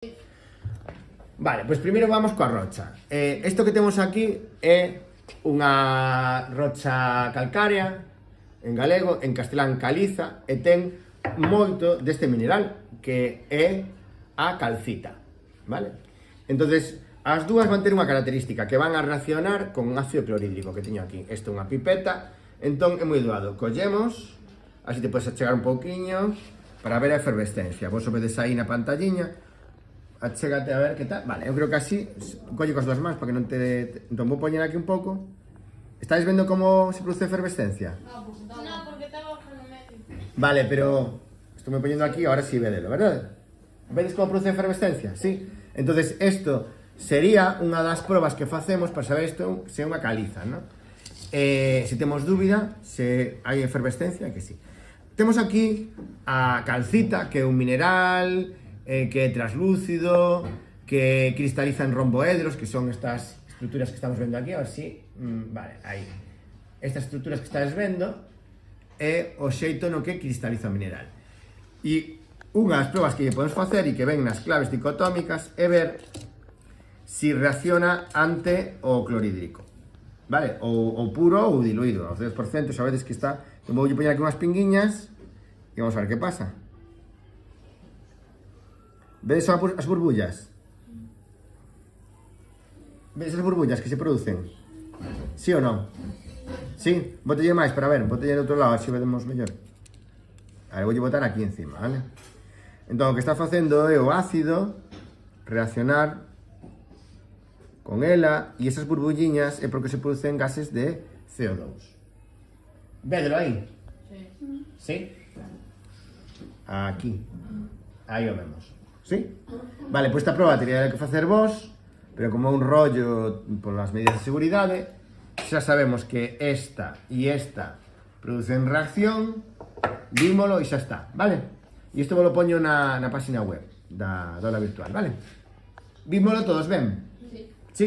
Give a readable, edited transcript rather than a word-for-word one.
Vale, pois primeiro vamos coa rocha. Isto que temos aquí é unha rocha calcárea, en galego, en castelán caliza, e ten moito deste mineral, que é a calcita, vale? Entonces, as dúas van ter unha característica, que van a reaccionar con un ácido clorhídrico que teño aquí. Isto é unha pipeta, entón é moi doado. Collemos, así te podes achegar un pouquiño, para ver a efervescencia. Vos o vedes aí na pantalliña, achégate a ver que tal. Vale, eu creo que así, collo cos dúas mans para que non te... Entón vou poñer aquí un pouco. Estáis vendo como se produce efervescencia? No, porque está bajo no medio. Vale, pero estou me poñendo aquí, ahora sí vedelo, verdad? Vedes como produce efervescencia? Sí. Entonces, isto sería unha das probas que facemos para saber isto se é unha caliza, non? Se temos dúbida, se hai efervescencia, que sí. Temos aquí a calcita, que é un mineral que é translúcido, que cristaliza en romboedros, que son estas estruturas que estamos vendo aquí, a ver si... vale, aí. Estas estruturas que estás vendo é o xeito no que cristaliza o mineral. E unha das probas que lle podemos facer e que ven nas claves dicotómicas é ver si reacciona ante o clorhídrico, vale? Ou puro ou diluído, aos 10%, sabedes que está... Vou poñer aquí unhas pinguiñas e vamos a ver que pasa. Vedes as burbullas? Vedes as burbullas que se producen? Sí ou non? Sí? Botelle máis para ver, botelle do outro lado, así vedemos mellor. A ver, voulle botar aquí encima, vale? Entón, o que está facendo é o ácido reaccionar con ela e esas burbulliñas é porque se producen gases de CO2. Védelo aí? Sí. Sí? Aquí. Aí o vemos. Sí? Vale, pois esta proba teria que facer vos, pero como un rollo polas medidas de seguridade, xa sabemos que esta e esta producen reacción, vímolo e xa está, vale? E isto vos lo poño na página web da aula virtual, vale? Vímolo todos ben? Sí. Sí?